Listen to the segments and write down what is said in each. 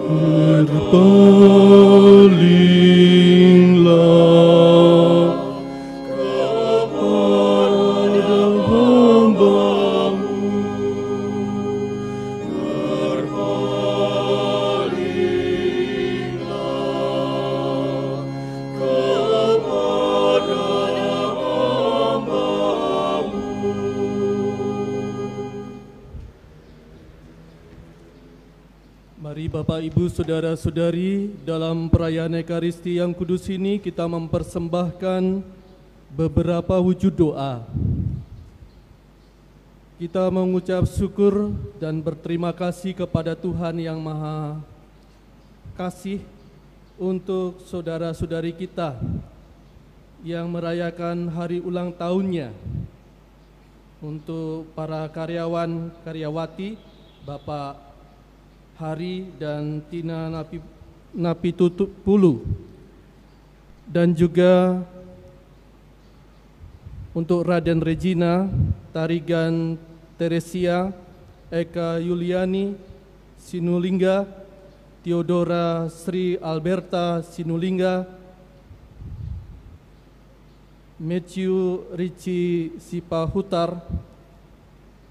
Berpalinglah kepada hamba-Mu, berpalinglah kepada hamba-Mu. Mari Bapak, Ibu, Saudara-saudari, dalam perayaan Ekaristi yang kudus ini kita mempersembahkan beberapa wujud doa. Kita mengucap syukur dan berterima kasih kepada Tuhan yang Maha Kasih untuk saudara-saudari kita yang merayakan hari ulang tahunnya. Untuk para karyawan, karyawati, Bapak Hari dan Tina Napitupulu, dan juga untuk Raden Regina, Tarigan Teresia, Eka Yuliani Sinulingga, Theodora Sri Alberta Sinulingga, Matthew Ricci Sipahutar,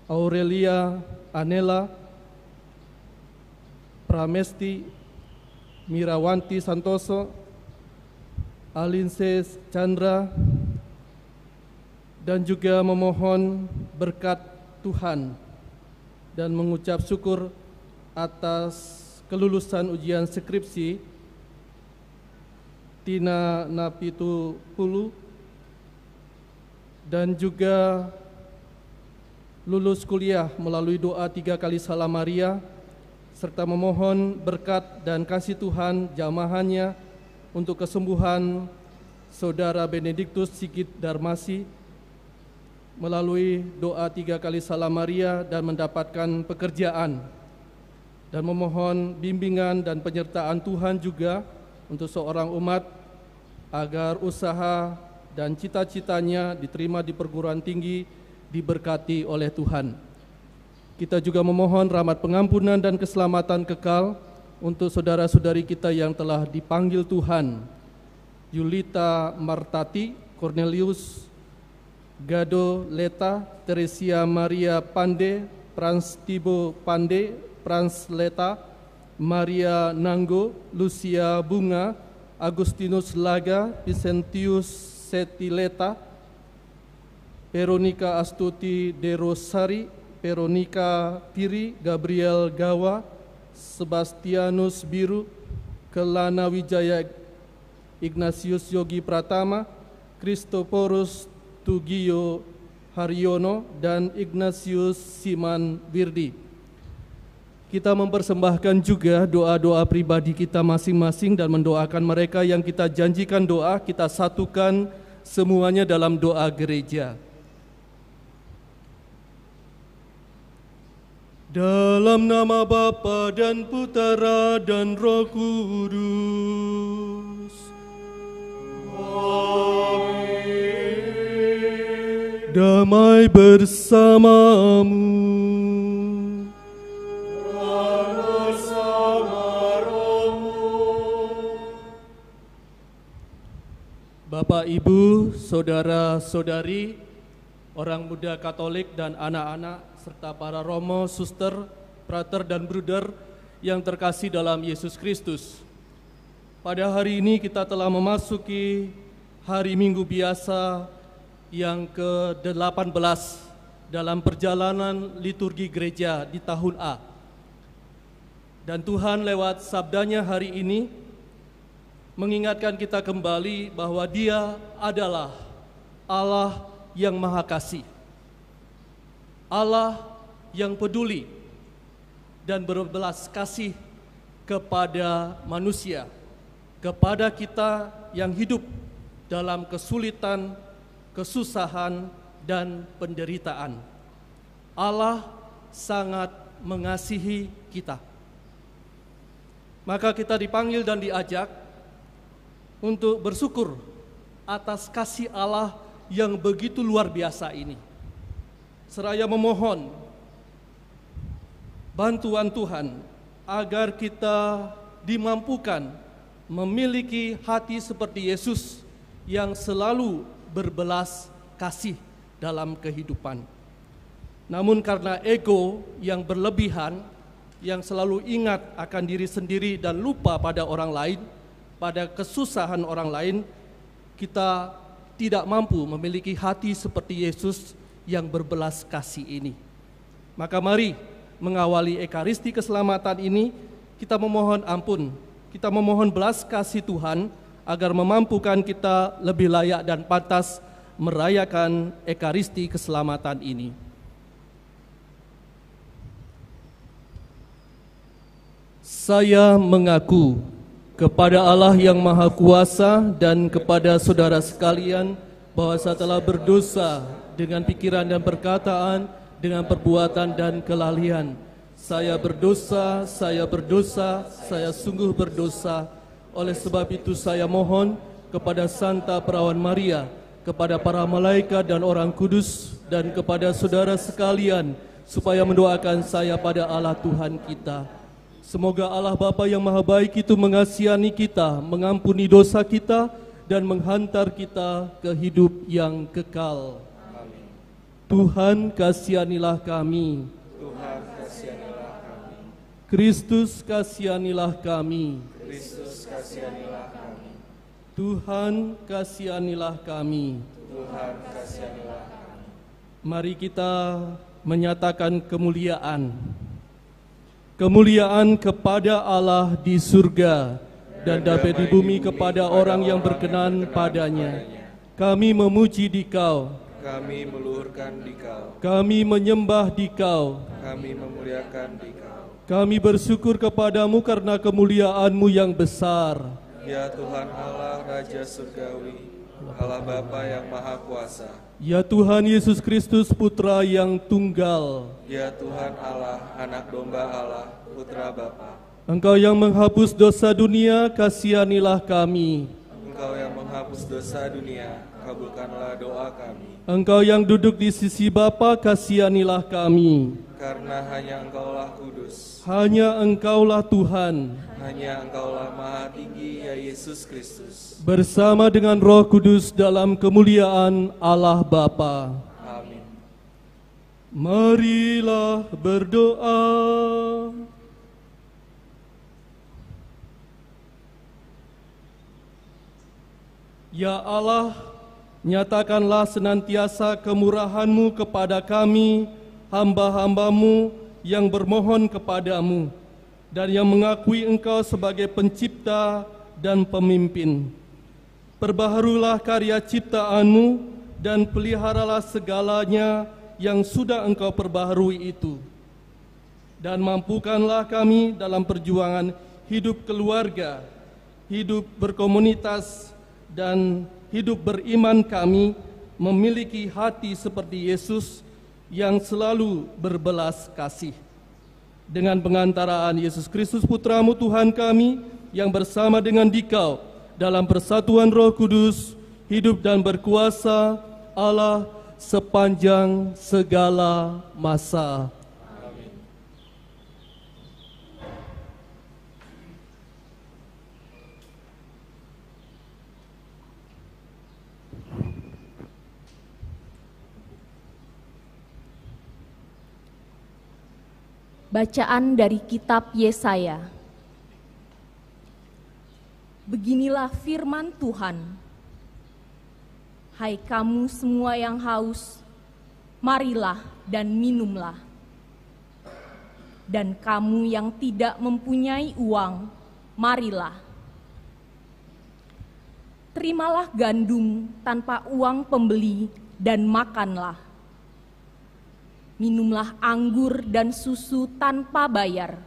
Aurelia Anela, Pramesti Mirawanti Santoso, Alinses Chandra, dan juga memohon berkat Tuhan dan mengucap syukur atas kelulusan ujian skripsi Tina Napitupulu dan juga lulus kuliah melalui doa 3 kali Salam Maria, serta memohon berkat dan kasih Tuhan jamahannya untuk kesembuhan Saudara Benediktus Sigit Darmasi melalui doa 3 kali Salam Maria dan mendapatkan pekerjaan, dan memohon bimbingan dan penyertaan Tuhan juga untuk seorang umat agar usaha dan cita-citanya diterima di perguruan tinggi diberkati oleh Tuhan. Kita juga memohon rahmat pengampunan dan keselamatan kekal untuk saudara-saudari kita yang telah dipanggil Tuhan: Yulita Martati, Cornelius Gado Leta, Teresia Maria Pande, Frans Tibo Pande, Frans Leta, Maria Nanggo, Lucia Bunga, Agustinus Laga, Vicentius Setileta, Veronica Astuti De Rosari, Veronica Piri, Gabriel Gawa, Sebastianus Biru, Kelana Wijaya Ignatius Yogi Pratama, Kristoporus Tugio Haryono, dan Ignatius Siman Wirdi. Kita mempersembahkan juga doa-doa pribadi kita masing-masing dan mendoakan mereka yang kita janjikan doa. Kita satukan semuanya dalam doa gereja. Dalam nama Bapa dan Putera dan Roh Kudus. Amin. Damai bersamamu. Dan bersama rohmu. Bapak, Ibu, saudara-saudari, orang muda Katolik dan anak-anak, serta para romo, suster, frater, dan bruder yang terkasih dalam Yesus Kristus. Pada hari ini kita telah memasuki hari Minggu biasa yang ke-18 dalam perjalanan liturgi gereja di tahun A. Dan Tuhan lewat sabdanya hari ini mengingatkan kita kembali bahwa Dia adalah Allah yang Maha Kasih, Allah yang peduli dan berbelas kasih kepada manusia, kepada kita yang hidup dalam kesulitan, kesusahan, dan penderitaan. Allah sangat mengasihi kita. Maka kita dipanggil dan diajak untuk bersyukur atas kasih Allah yang begitu luar biasa ini. Seraya memohon bantuan Tuhan agar kita dimampukan memiliki hati seperti Yesus yang selalu berbelas kasih dalam kehidupan. Namun karena ego yang berlebihan, yang selalu ingat akan diri sendiri dan lupa pada orang lain, pada kesusahan orang lain, kita tidak mampu memiliki hati seperti Yesus yang berbelas kasih ini. Maka mari mengawali Ekaristi keselamatan ini, kita memohon ampun, kita memohon belas kasih Tuhan agar memampukan kita lebih layak dan pantas merayakan Ekaristi keselamatan ini. Saya mengaku kepada Allah yang Maha Kuasa dan kepada saudara sekalian bahwa saya telah berdosa dengan pikiran dan perkataan, dengan perbuatan dan kelalaian. Saya berdosa, saya sungguh berdosa. Oleh sebab itu saya mohon kepada Santa Perawan Maria, kepada para malaikat dan orang kudus, dan kepada saudara sekalian, supaya mendoakan saya pada Allah Tuhan kita. Semoga Allah Bapa yang Maha Baik itu mengasihani kita, mengampuni dosa kita, dan menghantar kita ke hidup yang kekal. Amin. Tuhan kasihanilah kami. Tuhan kasihanilah kami. Kristus kasihanilah kami. Kristus kasihanilah kami. Tuhan kasihanilah kami. Tuhan kasihanilah kami. Mari kita menyatakan kemuliaan. Kemuliaan kepada Allah di surga dan damai di bumi kepada orang yang berkenan padanya. Kami memuji Dikau, kami meluhurkan Dikau, kami menyembah Dikau, kami memuliakan Dikau. Kami bersyukur kepadamu karena kemuliaan-Mu yang besar. Ya Tuhan Allah Raja Surgawi, Allah Bapa yang Maha Kuasa. Ya Tuhan Yesus Kristus Putra yang tunggal. Ya Tuhan Allah, Anak Domba Allah, Putra Bapa. Engkau yang menghapus dosa dunia, kasihanilah kami. Engkau yang menghapus dosa dunia, kabulkanlah doa kami. Engkau yang duduk di sisi Bapa, kasihanilah kami. Karena hanya Engkaulah kudus, Hanya Engkaulah Tuhan, hanya Engkaulah Maha Tinggi, ya Yesus Kristus. bersama dengan Roh Kudus dalam kemuliaan Allah Bapa. Amin. Marilah berdoa. Ya Allah, nyatakanlah senantiasa kemurahan-Mu kepada kami, hamba-hamba-Mu yang bermohon kepadamu dan yang mengakui Engkau sebagai pencipta dan pemimpin. Perbaharulah karya ciptaan-Mu dan peliharalah segalanya yang sudah Engkau perbaharui itu. Dan mampukanlah kami dalam perjuangan hidup keluarga, hidup berkomunitas, dan hidup beriman kami memiliki hati seperti Yesus yang selalu berbelas kasih. Dengan pengantaraan Yesus Kristus Putra-Mu Tuhan kami yang bersama dengan Dikau dalam persatuan Roh Kudus, hidup dan berkuasa Allah sepanjang segala masa. Amin. Bacaan dari kitab Yesaya. Beginilah firman Tuhan. Hai kamu semua yang haus, marilah dan minumlah. Dan kamu yang tidak mempunyai uang, marilah. Terimalah gandum tanpa uang pembeli dan makanlah. Minumlah anggur dan susu tanpa bayar.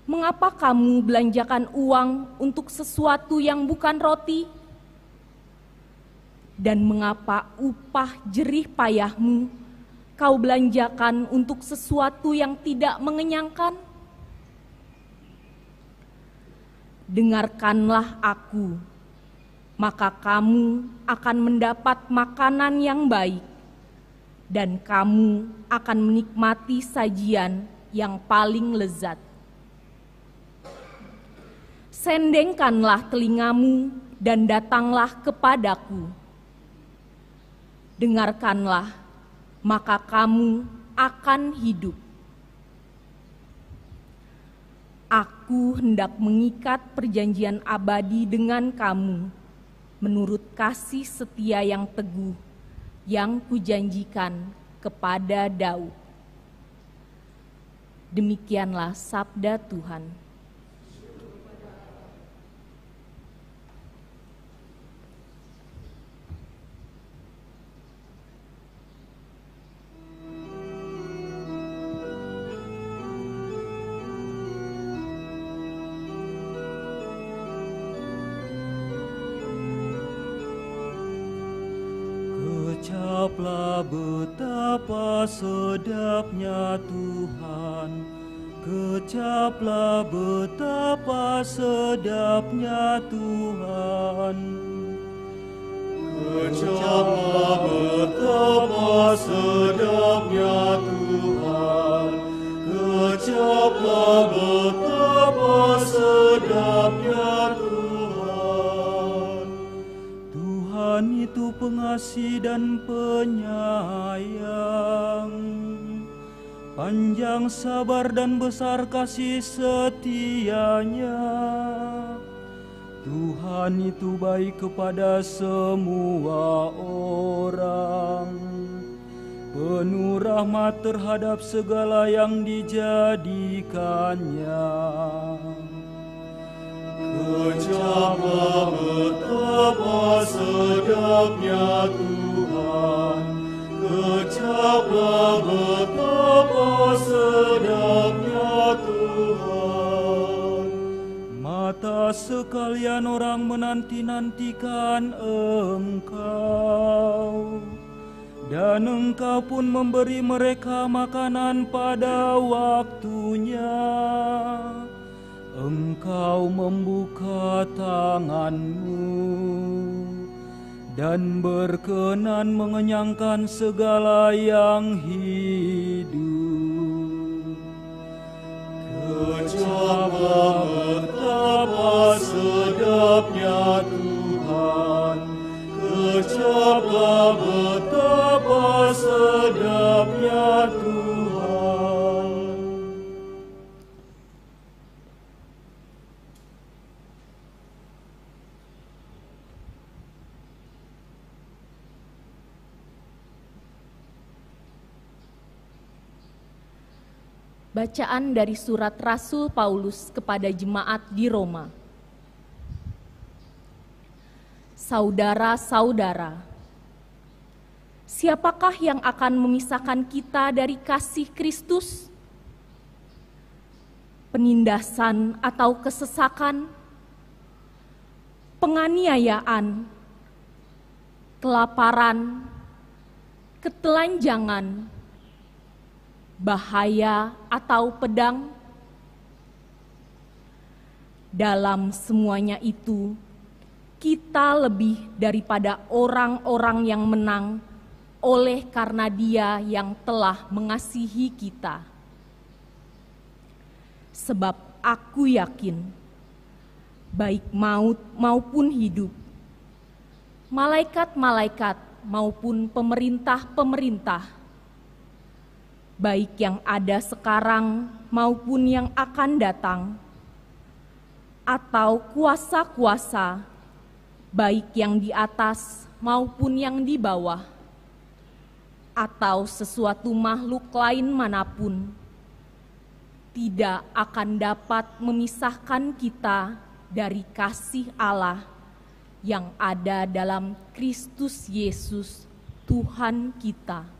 Mengapa kamu belanjakan uang untuk sesuatu yang bukan roti? Dan mengapa upah jerih payahmu kau belanjakan untuk sesuatu yang tidak mengenyangkan? Dengarkanlah aku, maka kamu akan mendapat makanan yang baik, dan kamu akan menikmati sajian yang paling lezat. Sendengkanlah telingamu dan datanglah kepadaku. Dengarkanlah, maka kamu akan hidup. Aku hendak mengikat perjanjian abadi dengan kamu, menurut kasih setia yang teguh, yang kujanjikan kepada Daud. Demikianlah sabda Tuhan. Ucaplah betapa sedapnya Tuhan, kecaplah betapa sedapnya Tuhan. Kecaplah betapa sedapnya Tuhan, kecaplah betapa sedapnya Tuhan. Tuhan itu pengasih dan penyayang, panjang sabar dan besar kasih setianya. Tuhan itu baik kepada semua orang, penuh rahmat terhadap segala yang dijadikannya. Kecaplah betapa sedapnya Tuhan, kecaplah betapa sedapnya Tuhan. Mata sekalian orang menanti-nantikan Engkau, dan Engkau pun memberi mereka makanan pada waktunya. Engkau membuka tangan-Mu dan berkenan mengenyangkan segala yang hidup. Kecaplah betapa sedapnya Tuhan, kecaplah betapa sedapnya Tuhan. Bacaan dari surat Rasul Paulus kepada jemaat di Roma. Saudara-saudara, siapakah yang akan memisahkan kita dari kasih Kristus? Penindasan atau kesesakan? Penganiayaan? Kelaparan? Ketelanjangan? Bahaya atau pedang? Dalam semuanya itu, kita lebih daripada orang-orang yang menang oleh karena Dia yang telah mengasihi kita. Sebab aku yakin, baik maut maupun hidup, malaikat-malaikat maupun pemerintah-pemerintah, baik yang ada sekarang maupun yang akan datang, atau kuasa-kuasa, baik yang di atas maupun yang di bawah, atau sesuatu makhluk lain manapun, tidak akan dapat memisahkan kita dari kasih Allah yang ada dalam Kristus Yesus, Tuhan kita.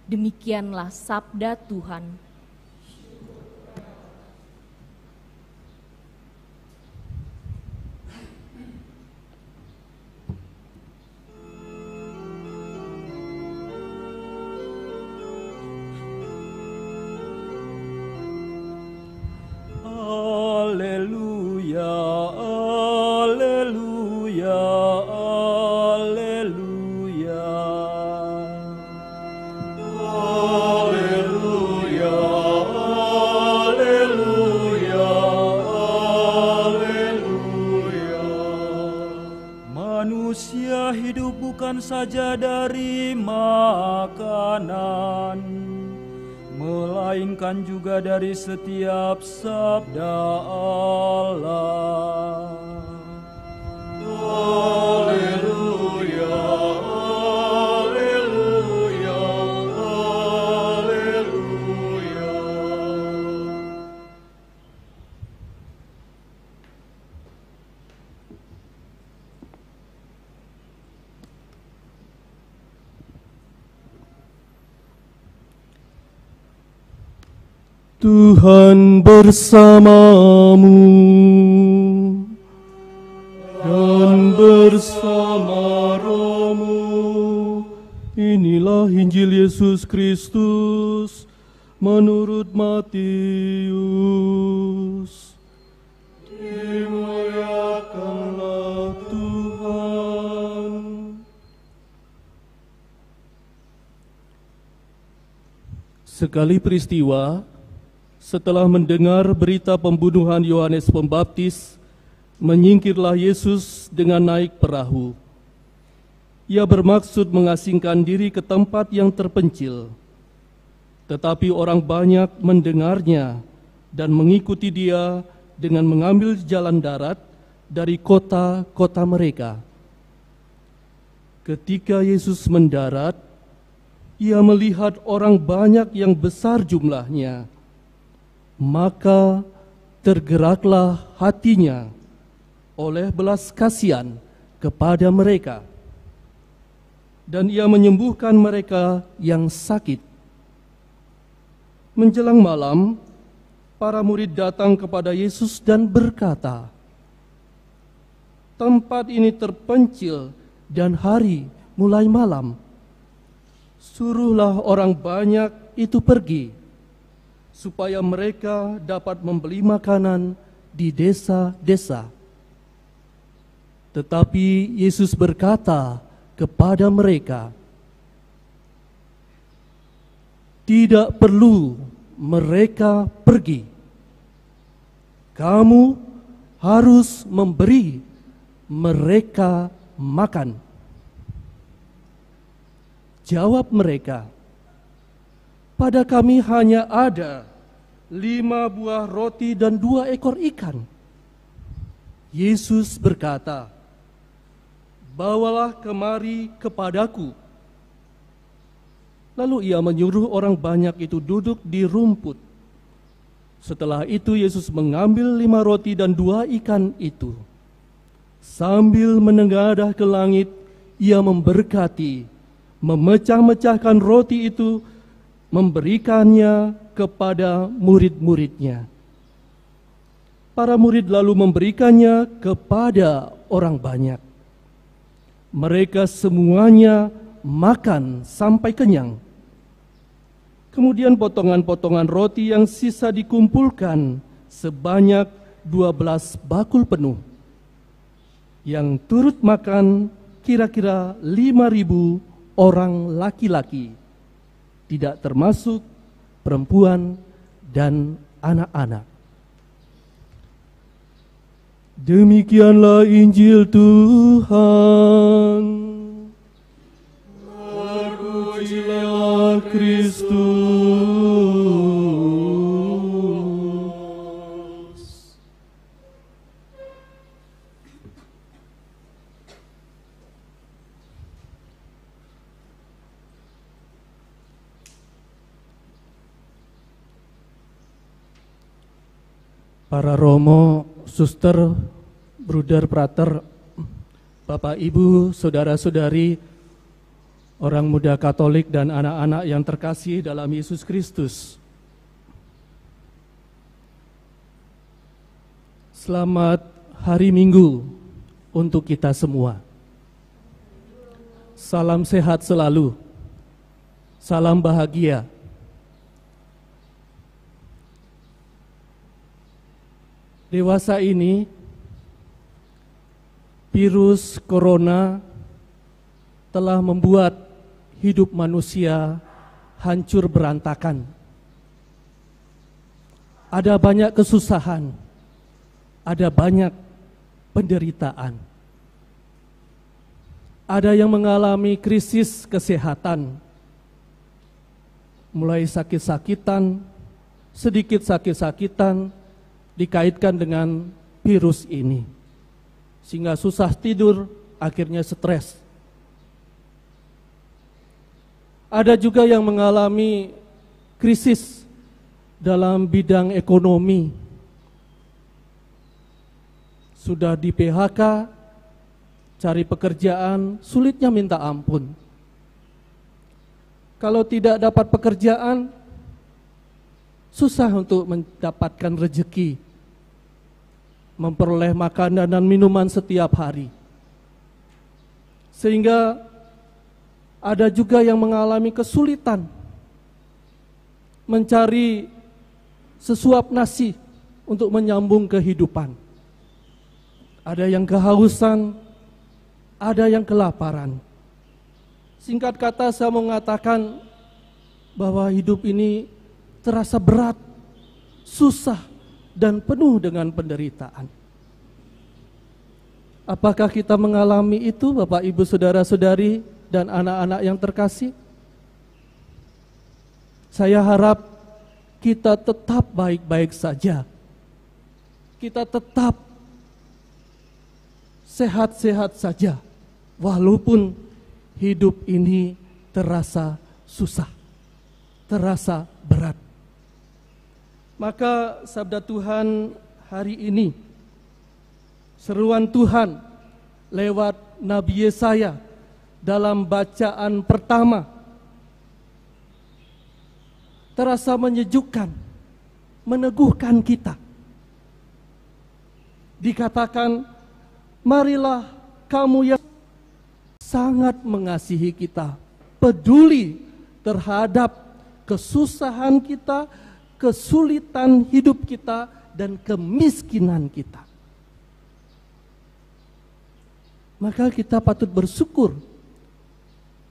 Demikianlah sabda Tuhan. Haleluya, haleluya, haleluya. Haleluya, saja dari makanan, melainkan juga dari setiap sabda Allah. Haleluya, haleluya, haleluya. Tuhan bersamamu dan bersama rohmu. Inilah Injil Yesus Kristus menurut Matius. Dimuliakanlah Tuhan. Sekali peristiwa, setelah mendengar berita pembunuhan Yohanes Pembaptis, menyingkirlah Yesus dengan naik perahu. Ia bermaksud mengasingkan diri ke tempat yang terpencil. Tetapi orang banyak mendengarnya dan mengikuti dia dengan mengambil jalan darat dari kota-kota mereka. Ketika Yesus mendarat, ia melihat orang banyak yang besar jumlahnya. Maka tergeraklah hatinya oleh belas kasihan kepada mereka, dan ia menyembuhkan mereka yang sakit. Menjelang malam, para murid datang kepada Yesus dan berkata, "Tempat ini terpencil dan hari mulai malam. Suruhlah orang banyak itu pergi, supaya mereka dapat membeli makanan di desa-desa." Tetapi Yesus berkata kepada mereka, "Tidak perlu mereka pergi. Kamu harus memberi mereka makan." Jawab mereka, "Pada kami hanya ada 5 buah roti dan 2 ekor ikan." Yesus berkata, "Bawalah kemari kepadaku." Lalu ia menyuruh orang banyak itu duduk di rumput. Setelah itu Yesus mengambil 5 roti dan 2 ikan itu. Sambil menengadah ke langit, ia memberkati, memecah-mecahkan roti itu, memberikannya kepada murid-muridnya. Para murid lalu memberikannya kepada orang banyak. Mereka semuanya makan sampai kenyang. Kemudian potongan-potongan roti yang sisa dikumpulkan sebanyak 12 bakul penuh. Yang turut makan kira-kira 5.000 orang laki-laki, tidak termasuk perempuan dan anak-anak. Demikianlah Injil Tuhan. Terpujilah Kristus. Para romo, suster, bruder, prater, Bapak, Ibu, saudara-saudari, orang muda Katolik dan anak-anak yang terkasih dalam Yesus Kristus. Selamat hari Minggu untuk kita semua. Salam sehat selalu. Salam bahagia. Dewasa ini, virus corona telah membuat hidup manusia hancur berantakan. Ada banyak kesusahan, ada banyak penderitaan. Ada yang mengalami krisis kesehatan, mulai sakit-sakitan, sedikit sakit-sakitan, dikaitkan dengan virus ini, sehingga susah tidur, akhirnya stres. Ada juga yang mengalami krisis dalam bidang ekonomi, sudah di PHK, cari pekerjaan, sulitnya minta ampun. Kalau tidak dapat pekerjaan, susah untuk mendapatkan rezeki, memperoleh makanan dan minuman setiap hari. Sehingga ada juga yang mengalami kesulitan mencari sesuap nasi untuk menyambung kehidupan. Ada yang kehausan, ada yang kelaparan. Singkat kata, saya mengatakan bahwa hidup ini terasa berat, susah, dan penuh dengan penderitaan. Apakah kita mengalami itu, Bapak, Ibu, Saudara-saudari, dan anak-anak yang terkasih? Saya harap kita tetap baik-baik saja. Kita tetap sehat-sehat saja, walaupun hidup ini terasa susah, terasa berat. Maka sabda Tuhan hari ini, seruan Tuhan lewat Nabi Yesaya dalam bacaan pertama, terasa menyejukkan, meneguhkan kita. Dikatakan, marilah kamu yang sangat mengasihi kita, peduli terhadap kesusahan kita, kesulitan hidup kita, dan kemiskinan kita. Maka kita patut bersyukur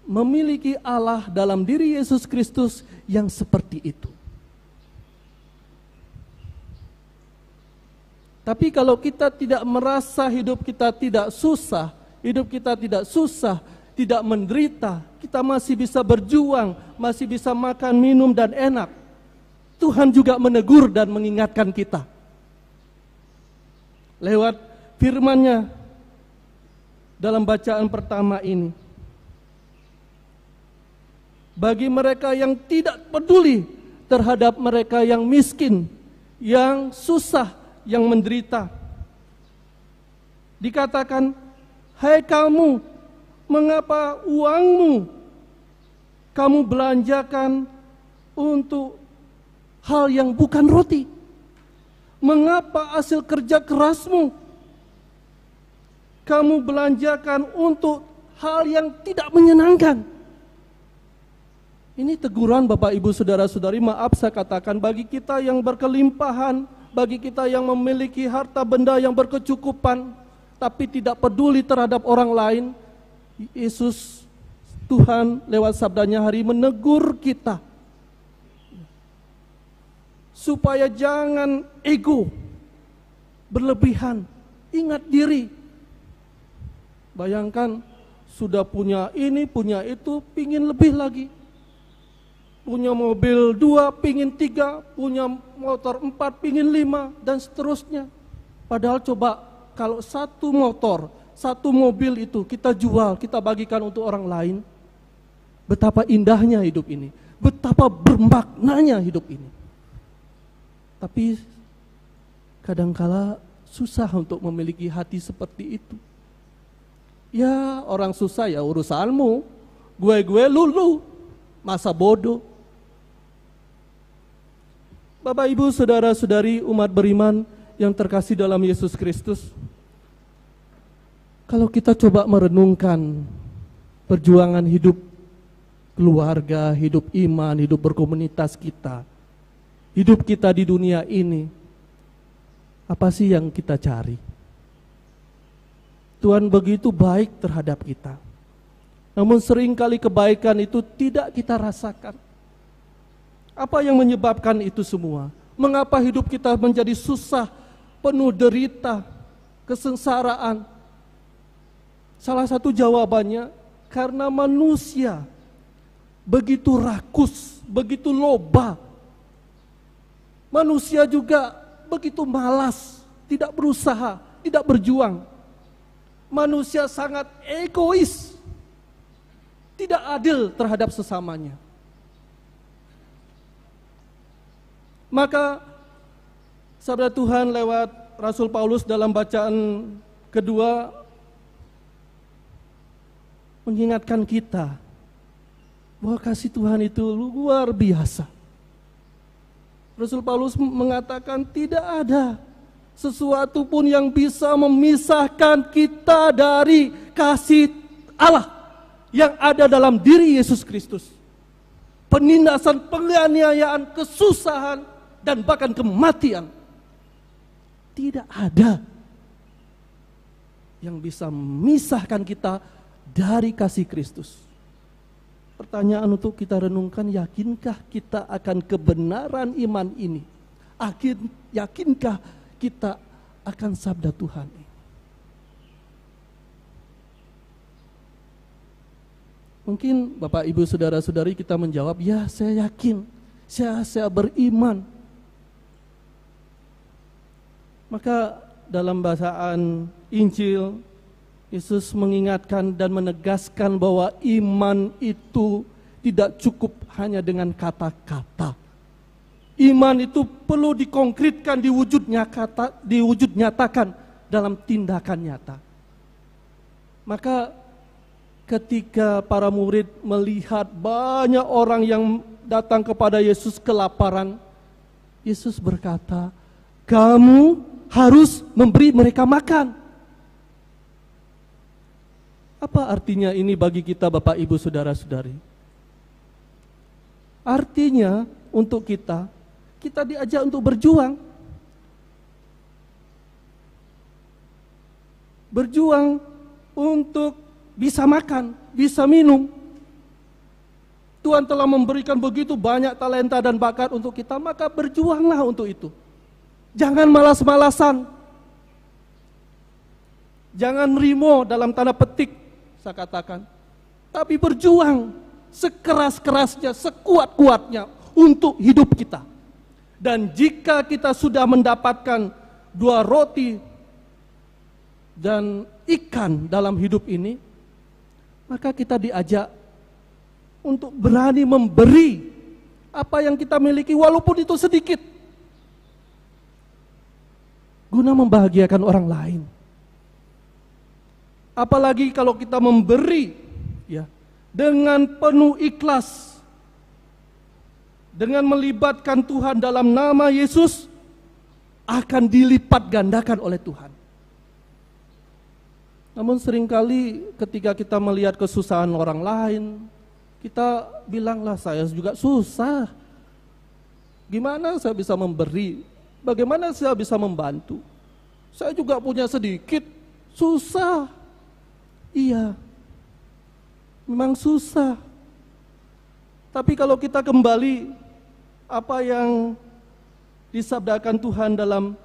memiliki Allah dalam diri Yesus Kristus yang seperti itu. Tapi kalau kita tidak merasa hidup kita tidak susah, tidak menderita, kita masih bisa berjuang, masih bisa makan, minum, dan enak, Tuhan juga menegur dan mengingatkan kita lewat firman-Nya dalam bacaan pertama ini. Bagi mereka yang tidak peduli terhadap mereka yang miskin, yang susah, yang menderita, dikatakan, hai kamu, mengapa uangmu kamu belanjakan untuk hal yang bukan roti? Mengapa hasil kerja kerasmu kamu belanjakan untuk hal yang tidak menyenangkan? Ini teguran Bapak, Ibu, Saudara-saudari, maaf saya katakan, bagi kita yang berkelimpahan, bagi kita yang memiliki harta benda yang berkecukupan, tapi tidak peduli terhadap orang lain, Yesus Tuhan lewat sabdanya hari menegur kita supaya jangan ego berlebihan, ingat diri. Bayangkan sudah punya ini, punya itu, pingin lebih lagi. Punya mobil 2, pingin 3, punya motor 4, pingin 5, dan seterusnya. Padahal coba kalau satu motor, satu mobil itu kita jual, kita bagikan untuk orang lain, betapa indahnya hidup ini, betapa bermaknanya hidup ini. Tapi kadangkala susah untuk memiliki hati seperti itu. Ya, orang susah ya urusanmu, gue lulu, masa bodoh. Bapak, Ibu, Saudara-saudari, umat beriman yang terkasih dalam Yesus Kristus, kalau kita coba merenungkan perjuangan hidup keluarga, hidup iman, hidup berkomunitas kita, hidup kita di dunia ini, apa sih yang kita cari? Tuhan begitu baik terhadap kita, namun seringkali kebaikan itu tidak kita rasakan. Apa yang menyebabkan itu semua? Mengapa hidup kita menjadi susah, penuh derita, kesengsaraan? Salah satu jawabannya, karena manusia begitu rakus, begitu loba. Manusia juga begitu malas, tidak berusaha, tidak berjuang. Manusia sangat egois, tidak adil terhadap sesamanya. Maka sabda Tuhan lewat Rasul Paulus dalam bacaan kedua mengingatkan kita bahwa kasih Tuhan itu luar biasa. Rasul Paulus mengatakan tidak ada sesuatu pun yang bisa memisahkan kita dari kasih Allah yang ada dalam diri Yesus Kristus. Penindasan, penganiayaan, kesusahan, dan bahkan kematian. Tidak ada yang bisa memisahkan kita dari kasih Kristus. Pertanyaan untuk kita renungkan, yakinkah kita akan kebenaran iman ini? Yakinkah kita akan sabda Tuhan ini? Mungkin Bapak Ibu Saudara-saudari kita menjawab, ya saya yakin, saya beriman. Maka dalam bacaan Injil, Yesus mengingatkan dan menegaskan bahwa iman itu tidak cukup hanya dengan kata-kata. Iman itu perlu dikonkretkan, diwujud nyatakan dalam tindakan nyata. Maka ketika para murid melihat banyak orang yang datang kepada Yesus kelaparan, Yesus berkata, kamu harus memberi mereka makan. Apa artinya ini bagi kita Bapak Ibu Saudara-saudari? Artinya untuk kita diajak untuk berjuang. Berjuang untuk bisa makan, bisa minum. Tuhan telah memberikan begitu banyak talenta dan bakat untuk kita, maka berjuanglah untuk itu. Jangan malas-malasan. Jangan merimo dalam tanda petik, saya katakan. Tapi berjuang sekeras-kerasnya, sekuat-kuatnya untuk hidup kita. Dan jika kita sudah mendapatkan 2 roti dan ikan dalam hidup ini, maka kita diajak untuk berani memberi apa yang kita miliki walaupun itu sedikit, guna membahagiakan orang lain. Apalagi kalau kita memberi ya dengan penuh ikhlas, dengan melibatkan Tuhan dalam nama Yesus, akan dilipat gandakan oleh Tuhan. Namun seringkali ketika kita melihat kesusahan orang lain, kita bilanglah saya juga susah. Gimana saya bisa memberi? Bagaimana saya bisa membantu? Saya juga punya sedikit, susah. Iya, memang susah. Tapi kalau kita kembali apa yang disabdakan Tuhan dalam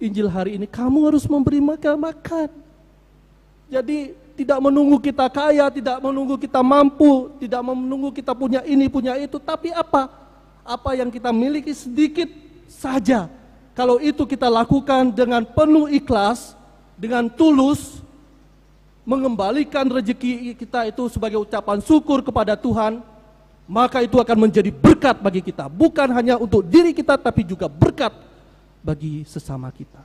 Injil hari ini, kamu harus memberi mereka makan. Jadi tidak menunggu kita kaya, tidak menunggu kita mampu, tidak menunggu kita punya ini, punya itu. Tapi apa? Apa yang kita miliki sedikit saja. Kalau itu kita lakukan dengan penuh ikhlas, dengan tulus, mengembalikan rezeki kita itu sebagai ucapan syukur kepada Tuhan, maka itu akan menjadi berkat bagi kita. Bukan hanya untuk diri kita, tapi juga berkat bagi sesama kita.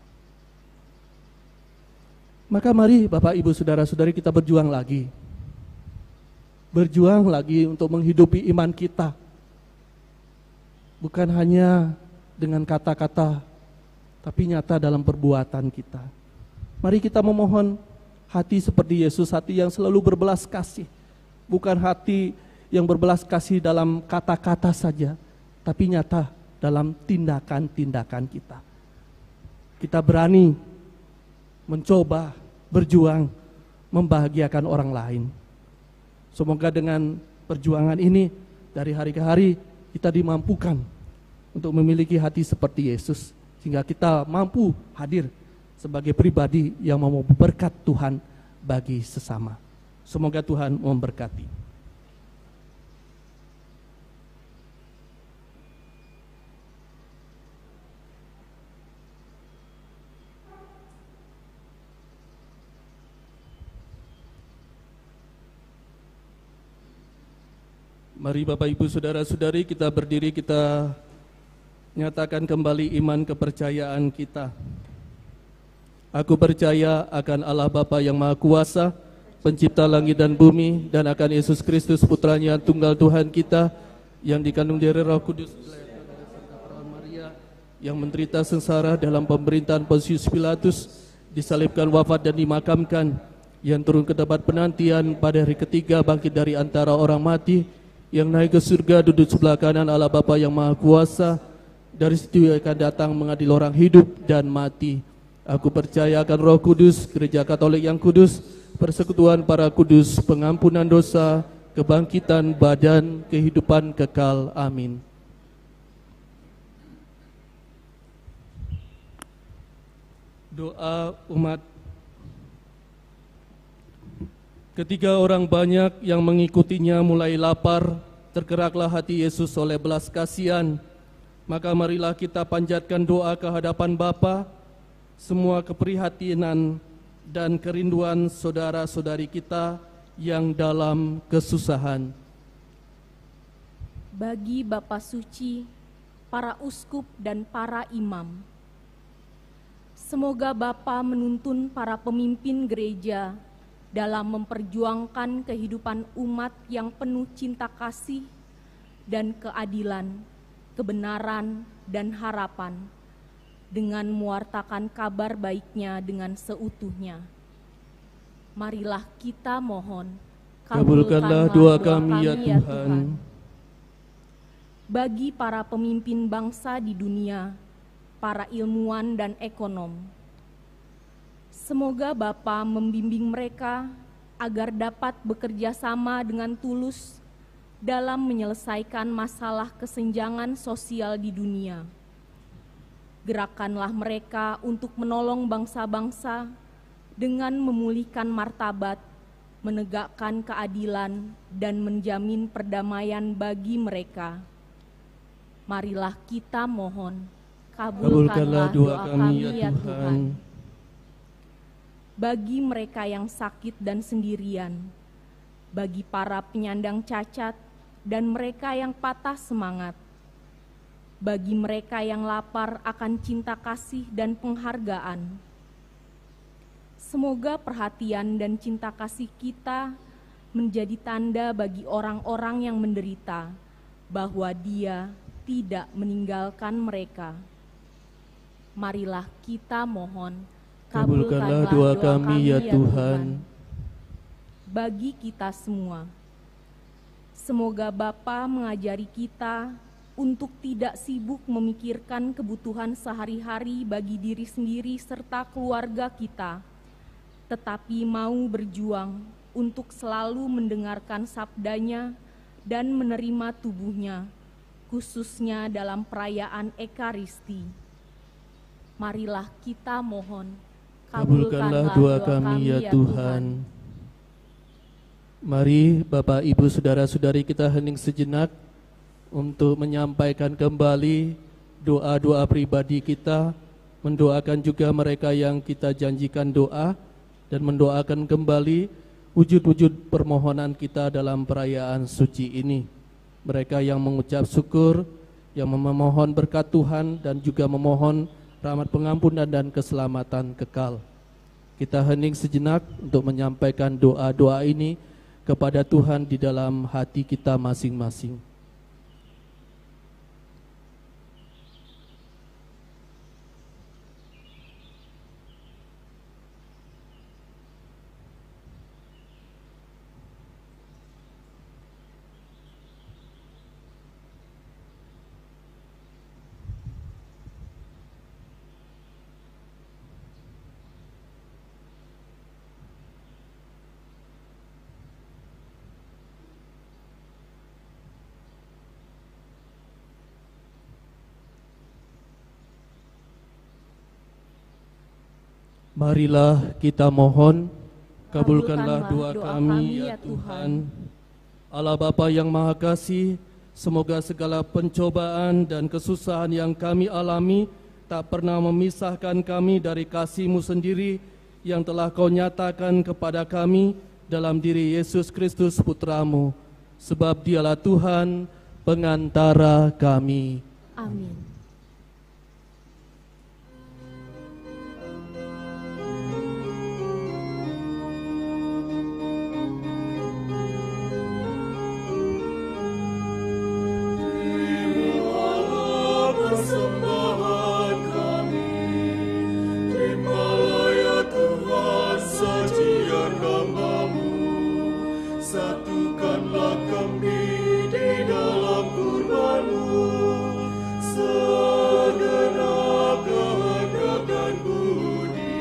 Maka mari Bapak Ibu Saudara-saudari kita berjuang lagi. Berjuang lagi untuk menghidupi iman kita. Bukan hanya dengan kata-kata, tapi nyata dalam perbuatan kita. Mari kita memohon hati seperti Yesus, hati yang selalu berbelas kasih. Bukan hati yang berbelas kasih dalam kata-kata saja, tapi nyata dalam tindakan-tindakan kita. Kita berani mencoba, berjuang, membahagiakan orang lain. Semoga dengan perjuangan ini, dari hari ke hari, kita dimampukan untuk memiliki hati seperti Yesus. Sehingga kita mampu hadir sebagai pribadi yang mau berkat Tuhan bagi sesama. Semoga Tuhan memberkati. Mari Bapak Ibu Saudara-saudari kita berdiri, kita nyatakan kembali iman kepercayaan kita. Aku percaya akan Allah Bapa yang Maha Kuasa, pencipta langit dan bumi, dan akan Yesus Kristus putranya tunggal Tuhan kita, yang dikandung dari Roh Kudus, Maria, yang menderita sengsara dalam pemerintahan Pontius Pilatus, disalibkan, wafat dan dimakamkan, yang turun ke tempat penantian, pada hari ketiga bangkit dari antara orang mati, yang naik ke surga, duduk sebelah kanan Allah Bapa yang Maha Kuasa, dari situ akan datang mengadil orang hidup dan mati. Aku percaya akan Roh Kudus, Gereja Katolik yang kudus, persekutuan para kudus, pengampunan dosa, kebangkitan badan, kehidupan kekal. Amin. Doa umat. Ketika orang banyak yang mengikutinya mulai lapar, tergeraklah hati Yesus oleh belas kasihan. Maka marilah kita panjatkan doa ke hadapan Bapa, semua keprihatinan dan kerinduan saudara-saudari kita yang dalam kesusahan. Bagi Bapa Suci, para uskup dan para imam, semoga Bapa menuntun para pemimpin gereja dalam memperjuangkan kehidupan umat yang penuh cinta kasih dan keadilan, kebenaran dan harapan, dengan mewartakan kabar baiknya dengan seutuhnya. Marilah kita mohon, kabulkanlah doa kami ya Tuhan. Bagi para pemimpin bangsa di dunia, para ilmuwan dan ekonom, semoga Bapa membimbing mereka agar dapat bekerja sama dengan tulus dalam menyelesaikan masalah kesenjangan sosial di dunia. Gerakanlah mereka untuk menolong bangsa-bangsa dengan memulihkan martabat, menegakkan keadilan, dan menjamin perdamaian bagi mereka. Marilah kita mohon, kabulkanlah doa kami ya Tuhan. Bagi mereka yang sakit dan sendirian, bagi para penyandang cacat dan mereka yang patah semangat, bagi mereka yang lapar akan cinta kasih dan penghargaan. Semoga perhatian dan cinta kasih kita menjadi tanda bagi orang-orang yang menderita bahwa Dia tidak meninggalkan mereka. Marilah kita mohon, kabulkanlah doa kami ya Tuhan. Bagi kita semua, semoga Bapa mengajari kita untuk tidak sibuk memikirkan kebutuhan sehari-hari bagi diri sendiri serta keluarga kita, tetapi mau berjuang untuk selalu mendengarkan sabdanya dan menerima tubuhnya, khususnya dalam perayaan Ekaristi. Marilah kita mohon, kabulkanlah doa kami ya Tuhan. Mari Bapak Ibu Saudara-saudari kita hening sejenak untuk menyampaikan kembali doa-doa pribadi kita, mendoakan juga mereka yang kita janjikan doa, dan mendoakan kembali wujud-wujud permohonan kita dalam perayaan suci ini. Mereka yang mengucap syukur, yang memohon berkat Tuhan, dan juga memohon rahmat pengampunan dan keselamatan kekal. Kita hening sejenak untuk menyampaikan doa-doa ini kepada Tuhan di dalam hati kita masing-masing. Marilah kita mohon Kabulkanlah doa kami ya Tuhan. Allah Bapa yang Maha Kasih, semoga segala pencobaan dan kesusahan yang kami alami tak pernah memisahkan kami dari kasih-Mu sendiri yang telah Kau nyatakan kepada kami dalam diri Yesus Kristus Putra-Mu. Sebab Dialah Tuhan, pengantara kami. Amin. Satukanlah kami di dalam kurban-Mu, segenap kehendak dan budi.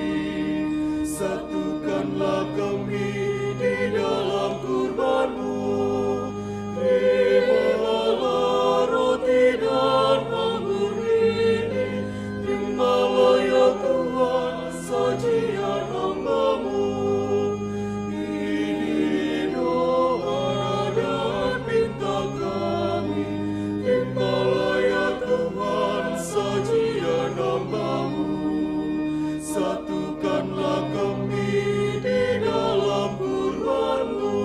Satukanlah kami di dalam kurban-Mu. Terimalah roti dan anggur ini, terimalah ya Tuhan sajian hamba-Mu. Satukanlah kami di dalam kurban-Mu.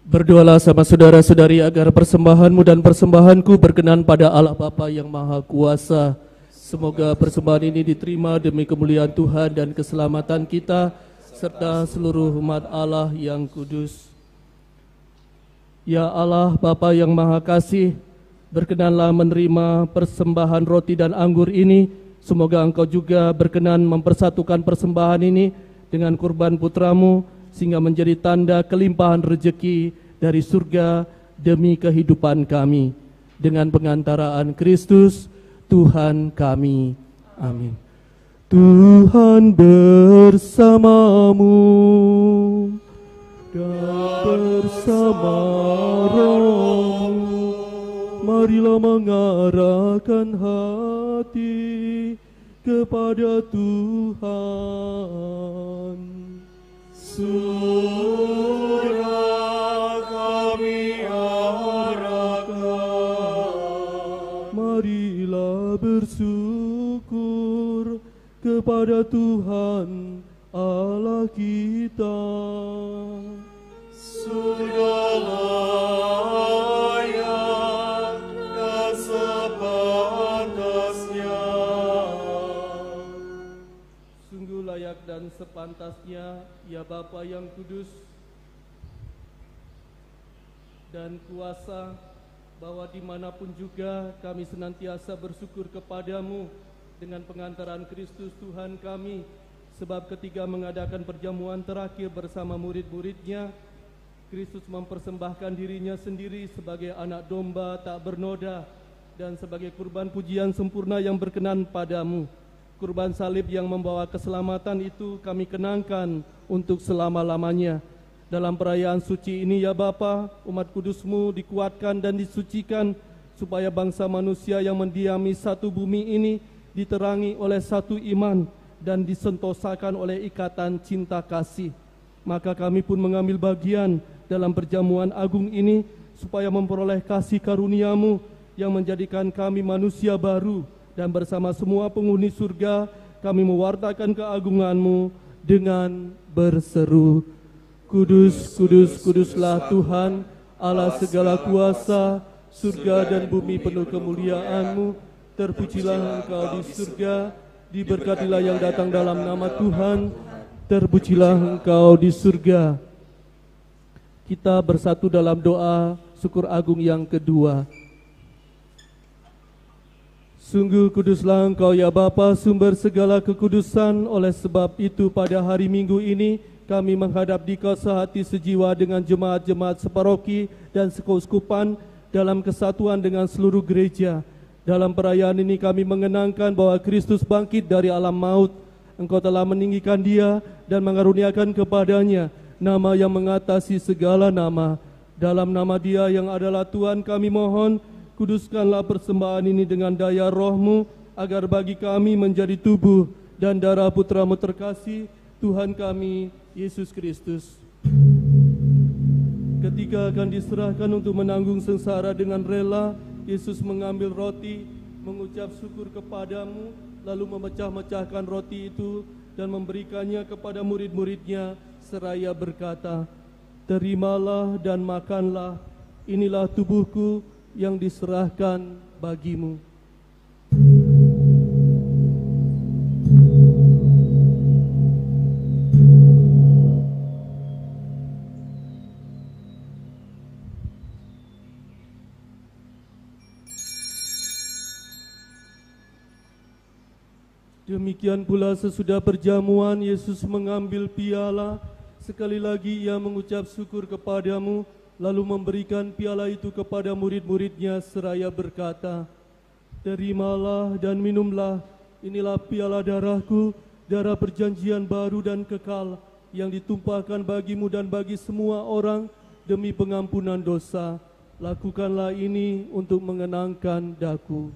Berdoalah sama saudara-saudari agar persembahanmu dan persembahanku berkenan pada Allah Bapa yang Maha Kuasa. Semoga persembahan ini diterima demi kemuliaan Tuhan dan keselamatan kita, serta seluruh umat Allah yang kudus. Ya Allah Bapa yang Maha Kasih, berkenanlah menerima persembahan roti dan anggur ini. Semoga Engkau juga berkenan mempersatukan persembahan ini dengan kurban Putra-Mu, sehingga menjadi tanda kelimpahan rejeki dari surga demi kehidupan kami. Dengan pengantaraan Kristus, Tuhan kami. Amin. Tuhan bersamamu dan bersama rohmu. Marilah mengarahkan hati kepada Tuhan. Sudah kami arahkan. Marilah bersyukur kepada Tuhan Allah kita. Sudah layak dan sepantasnya. Sungguh layak dan sepantasnya, ya Bapa yang kudus dan kuasa, bahwa dimanapun juga kami senantiasa bersyukur kepadamu dengan pengantaran Kristus Tuhan kami. Sebab ketika mengadakan perjamuan terakhir bersama murid-muridnya, Kristus mempersembahkan dirinya sendiri sebagai anak domba tak bernoda dan sebagai kurban pujian sempurna yang berkenan padamu. Kurban salib yang membawa keselamatan itu kami kenangkan untuk selama-lamanya. Dalam perayaan suci ini ya Bapa, umat kudus-Mu dikuatkan dan disucikan, supaya bangsa manusia yang mendiami satu bumi ini diterangi oleh satu iman dan disentosakan oleh ikatan cinta kasih. Maka kami pun mengambil bagian dalam perjamuan agung ini, supaya memperoleh kasih karunia-Mu yang menjadikan kami manusia baru, dan bersama semua penghuni surga kami mewartakan keagungan-Mu dengan berseru, Kudus, kudus, kuduslah Tuhan, Allah segala kuasa, surga dan bumi penuh kemuliaan-Mu. Terpujilah Engkau di surga, diberkatilah yang datang dalam nama Tuhan, terpujilah Engkau di surga. Kita bersatu dalam doa syukur agung yang kedua. Sungguh kuduslah Engkau ya Bapa, sumber segala kekudusan. Oleh sebab itu pada hari Minggu ini kami menghadap Dikau sehati sejiwa dengan jemaat-jemaat separoki dan sekeuskupan dalam kesatuan dengan seluruh gereja. Dalam perayaan ini kami mengenangkan bahwa Kristus bangkit dari alam maut. Engkau telah meninggikan Dia dan mengaruniakan kepadanya nama yang mengatasi segala nama. Dalam nama Dia yang adalah Tuhan kami mohon, kuduskanlah persembahan ini dengan daya roh-Mu, agar bagi kami menjadi tubuh dan darah Putra-Mu terkasih, Tuhan kami, Yesus Kristus. Ketika akan diserahkan untuk menanggung sengsara dengan rela, Yesus mengambil roti, mengucap syukur kepadamu, lalu memecah-mecahkan roti itu dan memberikannya kepada murid-muridnya, seraya berkata, "Terimalah dan makanlah, inilah tubuhku yang diserahkan bagimu." Demikian pula sesudah perjamuan, Yesus mengambil piala. Sekali lagi ia mengucap syukur kepadamu, lalu memberikan piala itu kepada murid-muridnya seraya berkata, "Terimalah dan minumlah, inilah piala darahku, darah perjanjian baru dan kekal, yang ditumpahkan bagimu dan bagi semua orang demi pengampunan dosa. Lakukanlah ini untuk mengenangkan daku."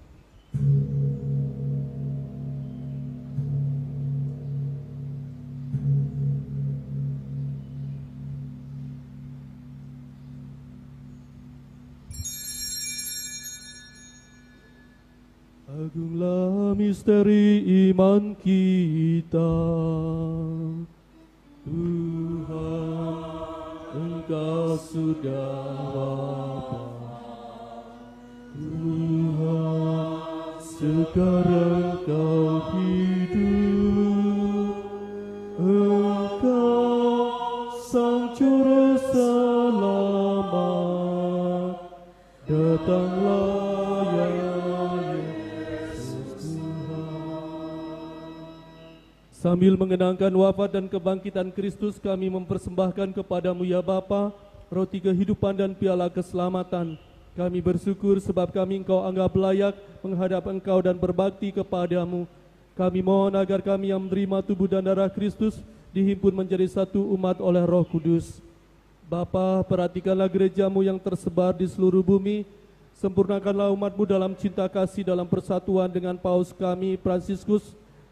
Agunglah misteri iman kita, Tuhan, Engkau sudah Bapa. Tuhan, sekarang Kau hidup, Engkau Sang Juru Selamat, datanglah ya Sambil mengenangkan wafat dan kebangkitan Kristus, kami mempersembahkan kepadamu ya Bapa, roti kehidupan dan piala keselamatan. Kami bersyukur sebab kami Engkau anggap layak menghadap Engkau dan berbakti kepadamu. Kami mohon agar kami yang menerima tubuh dan darah Kristus dihimpun menjadi satu umat oleh Roh Kudus. Bapa, perhatikanlah gerejamu yang tersebar di seluruh bumi. Sempurnakanlah umatmu dalam cinta kasih dalam persatuan dengan Paus kami Fransiskus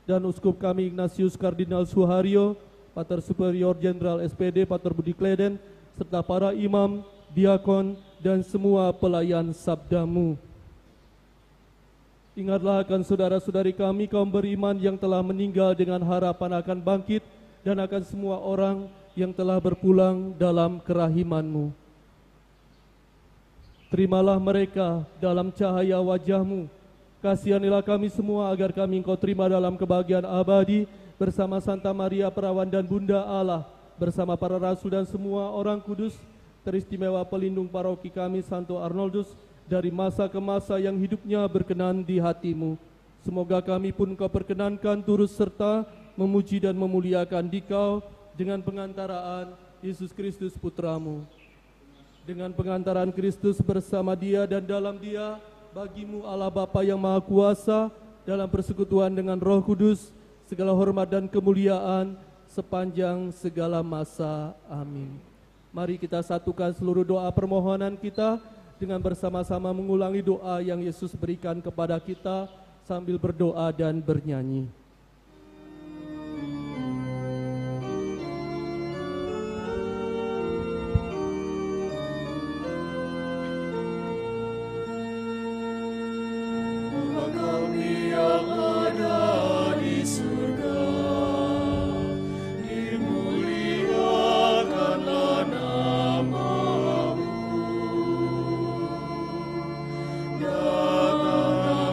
dan Uskup kami Ignatius Kardinal Suharyo, Pater Superior Jenderal SPD Pater Budi Kleden, serta para imam, diakon, dan semua pelayan sabdamu. Ingatlah akan saudara-saudari kami kaum beriman yang telah meninggal dengan harapan akan bangkit, dan akan semua orang yang telah berpulang dalam kerahiman-Mu. Terimalah mereka dalam cahaya wajah-Mu. Kasihanilah kami semua agar kami Engkau terima dalam kebahagiaan abadi bersama Santa Maria Perawan dan Bunda Allah, bersama para rasul dan semua orang kudus, teristimewa pelindung paroki kami Santo Arnoldus, dari masa ke masa yang hidupnya berkenan di hati-Mu. Semoga kami pun Engkau perkenankan turut serta memuji dan memuliakan Dikau dengan pengantaraan Yesus Kristus Putra-Mu. Dengan pengantaran Kristus bersama Dia dan dalam Dia, bagimu Allah Bapa yang Maha Kuasa, dalam persekutuan dengan Roh Kudus, segala hormat dan kemuliaan sepanjang segala masa. Amin. Mari kita satukan seluruh doa permohonan kita dengan bersama-sama mengulangi doa yang Yesus berikan kepada kita sambil berdoa dan bernyanyi.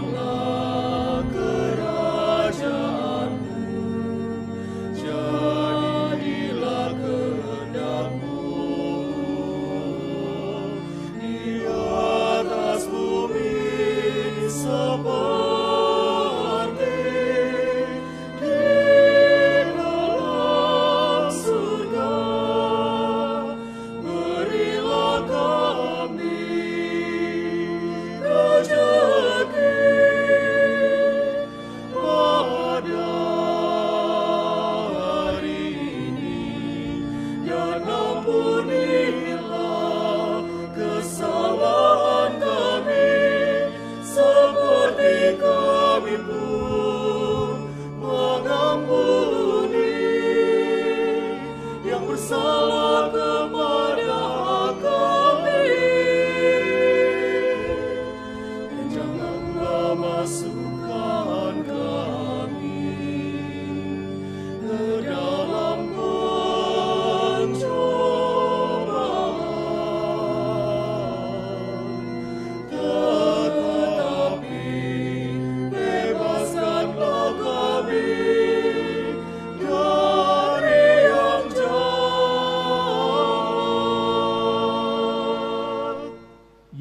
Datanglah kerajaan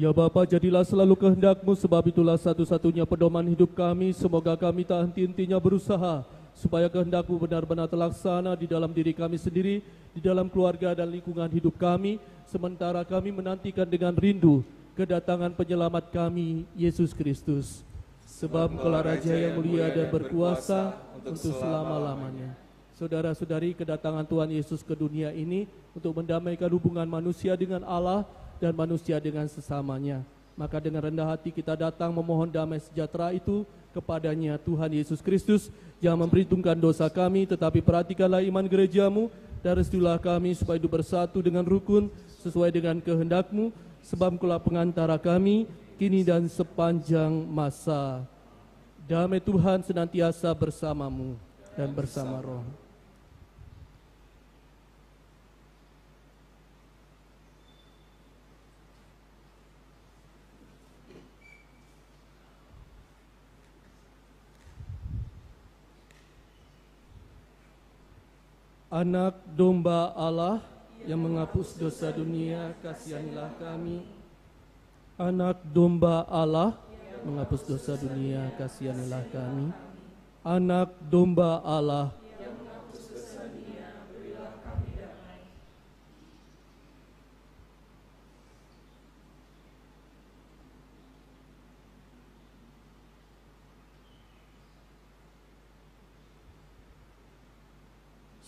Ya Bapa, jadilah selalu kehendak-Mu, sebab itulah satu-satunya pedoman hidup kami. Semoga kami tak henti-hentinya berusaha, supaya kehendak-Mu benar-benar terlaksana di dalam diri kami sendiri, di dalam keluarga dan lingkungan hidup kami, sementara kami menantikan dengan rindu kedatangan penyelamat kami, Yesus Kristus. Sebab Engkaulah Raja yang mulia dan berkuasa untuk selama-lamanya. Saudara-saudari, kedatangan Tuhan Yesus ke dunia ini untuk mendamaikan hubungan manusia dengan Allah dan manusia dengan sesamanya. Maka dengan rendah hati kita datang memohon damai sejahtera itu kepadanya. Tuhan Yesus Kristus, jangan memperhitungkan dosa kami, tetapi perhatikanlah iman gereja-Mu dan restuilah kami supaya hidup bersatu dengan rukun sesuai dengan kehendak-Mu, sebab Engkaulah pengantara kami kini dan sepanjang masa. Damai Tuhan senantiasa bersamamu dan bersama roh. Anak domba Allah yang menghapus dosa dunia, kasihanilah kami. Anak domba Allah menghapus dosa dunia, kasihanilah kami. Anak domba Allah yang menghapus dosa dunia, berilah kami damai.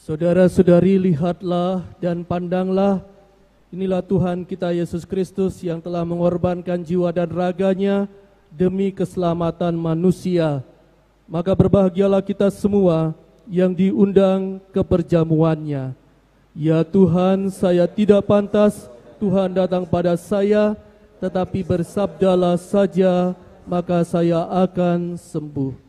Saudara-saudari, lihatlah dan pandanglah, inilah Tuhan kita Yesus Kristus yang telah mengorbankan jiwa dan raganya demi keselamatan manusia. Maka berbahagialah kita semua yang diundang ke perjamuannya. Ya Tuhan, saya tidak pantas Tuhan datang pada saya, tetapi bersabdalah saja, maka saya akan sembuh.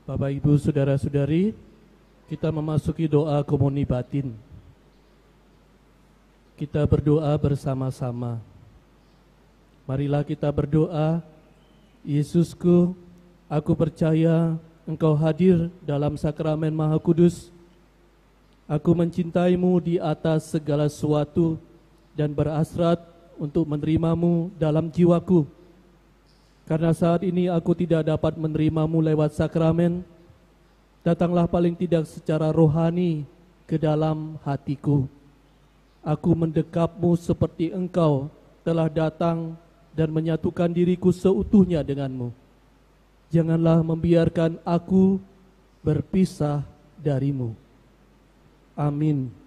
Bapak, Ibu, Saudara-saudari, kita memasuki doa komuni batin. Kita berdoa bersama-sama. Marilah kita berdoa. Yesusku, aku percaya Engkau hadir dalam sakramen Maha Kudus. Aku mencintaimu di atas segala sesuatu dan berhasrat untuk menerimamu dalam jiwaku. Karena saat ini aku tidak dapat menerimamu lewat sakramen, datanglah paling tidak secara rohani ke dalam hatiku. Aku mendekapmu seperti Engkau telah datang dan menyatukan diriku seutuhnya denganmu. Janganlah membiarkan aku berpisah darimu. Amin.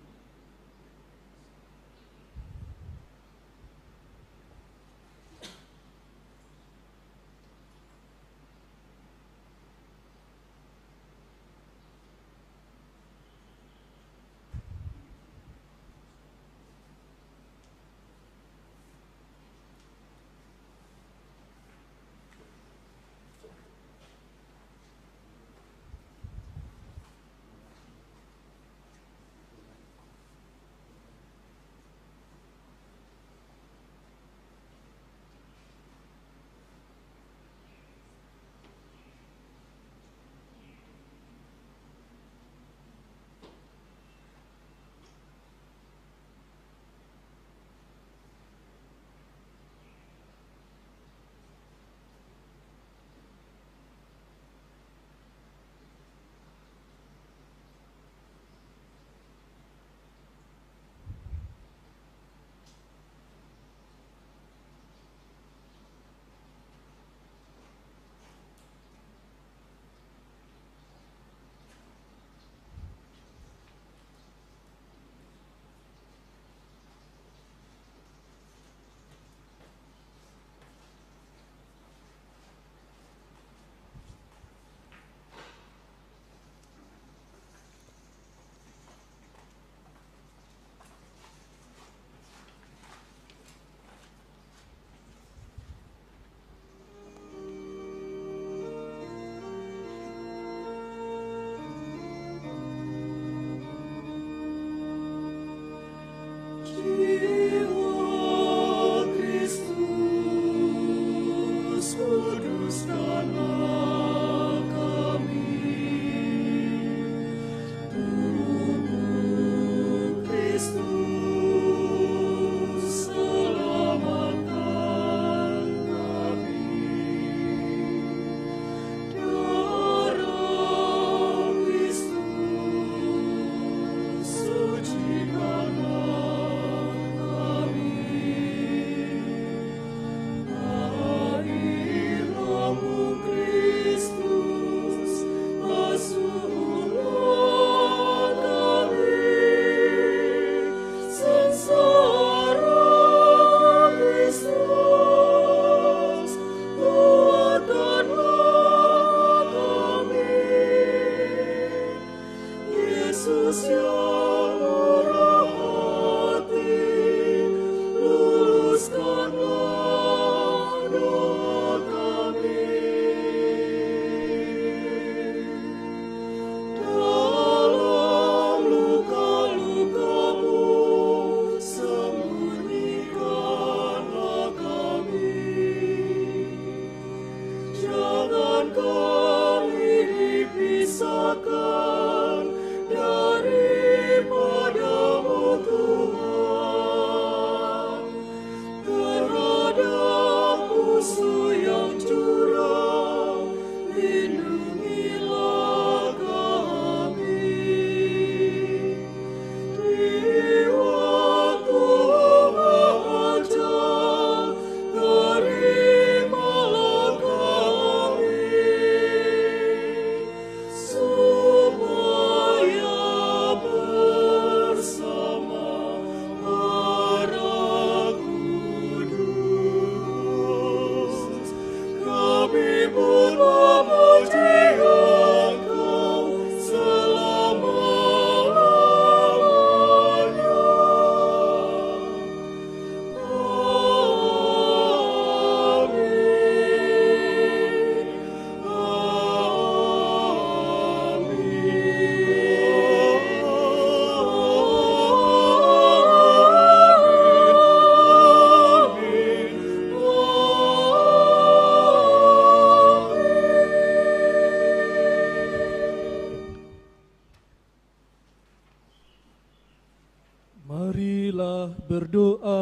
Marilah berdoa.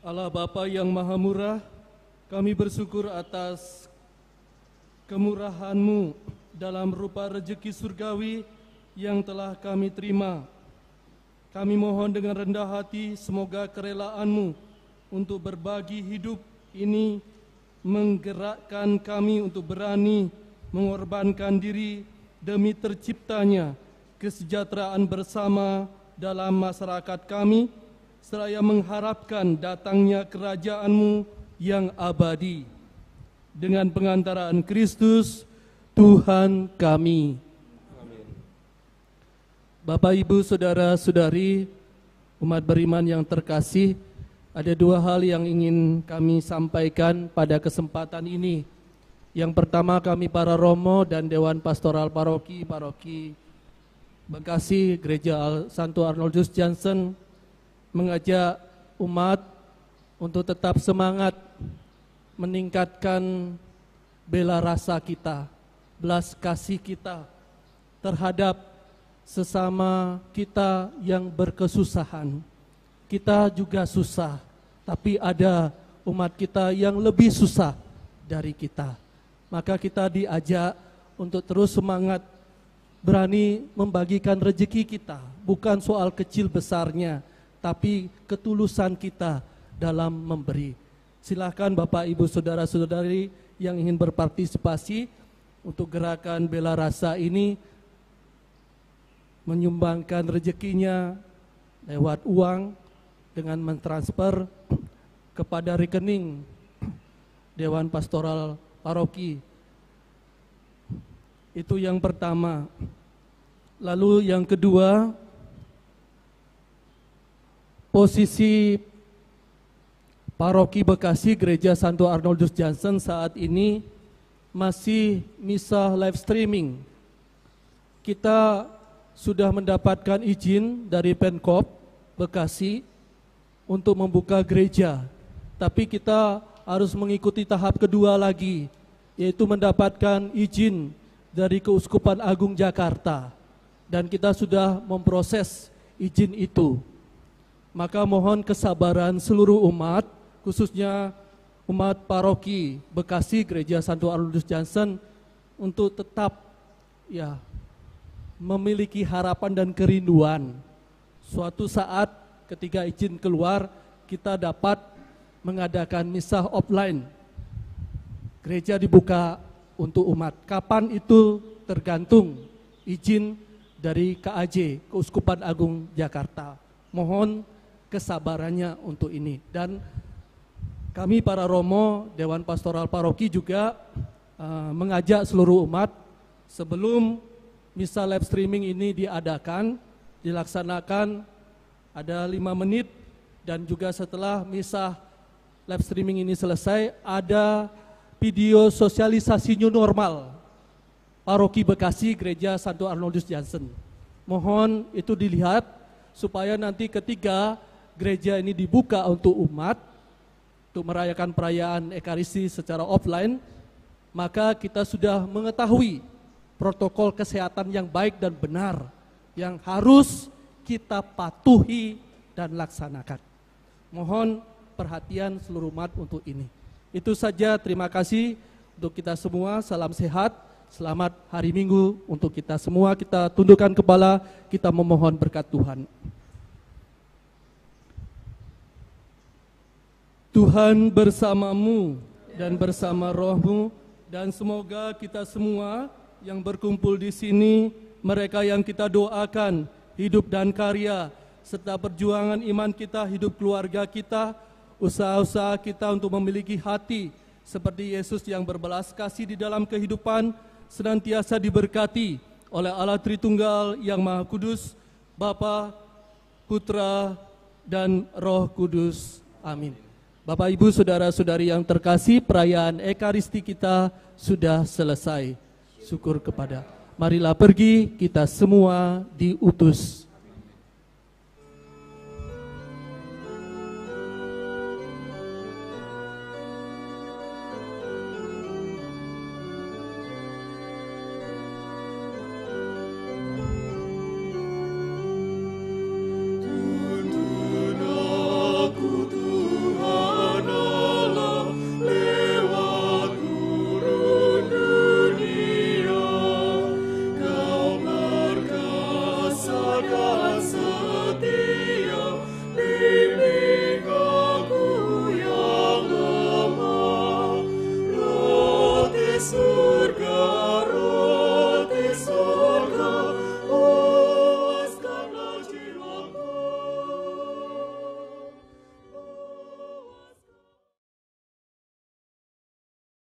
Allah Bapa yang Maha Murah, kami bersyukur atas kemurahan-Mu dalam rupa rezeki surgawi yang telah kami terima. Kami mohon dengan rendah hati, semoga kerelaan-Mu untuk berbagi hidup ini menggerakkan kami untuk berani mengorbankan diri demi terciptanya kesejahteraan bersama dalam masyarakat kami, seraya mengharapkan datangnya kerajaan-Mu yang abadi. Dengan pengantaraan Kristus, Tuhan kami. Amin. Bapak, Ibu, Saudara-saudari, umat beriman yang terkasih, ada dua hal yang ingin kami sampaikan pada kesempatan ini. Yang pertama, kami para romo dan Dewan Pastoral Paroki Bekasi Gereja Santo Arnoldus Jansen mengajak umat untuk tetap semangat meningkatkan bela rasa kita, belas kasih kita terhadap sesama kita yang berkesusahan. Kita juga susah, tapi ada umat kita yang lebih susah dari kita. Maka kita diajak untuk terus semangat, berani membagikan rezeki kita. Bukan soal kecil besarnya, tapi ketulusan kita dalam memberi. Silakan Bapak, Ibu, Saudara-saudari yang ingin berpartisipasi untuk gerakan bela rasa ini, menyumbangkan rezekinya lewat uang dengan mentransfer kepada rekening Dewan Pastoral Paroki. Itu yang pertama. Lalu yang kedua, posisi Paroki Bekasi Gereja Santo Arnoldus Jansen saat ini masih misa live streaming. Kita sudah mendapatkan izin dari Pemkop Bekasi untuk membuka gereja, tapi kita harus mengikuti tahap kedua lagi, yaitu mendapatkan izin dari Keuskupan Agung Jakarta, dan kita sudah memproses izin itu. Maka mohon kesabaran seluruh umat, khususnya umat Paroki Bekasi Gereja Santo Arnoldus Jansen, untuk tetap memiliki harapan dan kerinduan. Suatu saat ketika izin keluar, kita dapat mengadakan misa offline. Gereja dibuka untuk umat. Kapan itu tergantung izin dari KAJ, Keuskupan Agung Jakarta. Mohon kesabarannya untuk ini. Dan kami para romo, Dewan Pastoral Paroki juga mengajak seluruh umat sebelum misa live streaming ini dilaksanakan ada 5 menit, dan juga setelah misa live streaming ini selesai ada video sosialisasi new normal Paroki Bekasi Gereja Santo Arnoldus Jansen. Mohon itu dilihat supaya nanti ketika gereja ini dibuka untuk umat untuk merayakan perayaan Ekaristi secara offline, maka kita sudah mengetahui protokol kesehatan yang baik dan benar yang harus kita patuhi dan laksanakan. Mohon perhatian seluruh umat untuk ini. Itu saja, terima kasih untuk kita semua. Salam sehat, selamat hari Minggu untuk kita semua. Kita tundukkan kepala, kita memohon berkat Tuhan. Tuhan bersamamu dan bersama rohmu, dan semoga kita semua yang berkumpul di sini, mereka yang kita doakan hidup dan karya, serta perjuangan iman kita, hidup keluarga kita, usaha-usaha kita untuk memiliki hati seperti Yesus yang berbelas kasih di dalam kehidupan, senantiasa diberkati oleh Allah Tritunggal yang Maha Kudus, Bapa, Putra, dan Roh Kudus. Amin. Bapak, Ibu, Saudara-saudari yang terkasih, perayaan Ekaristi kita sudah selesai. Syukur kepada. Marilah pergi, kita semua diutus.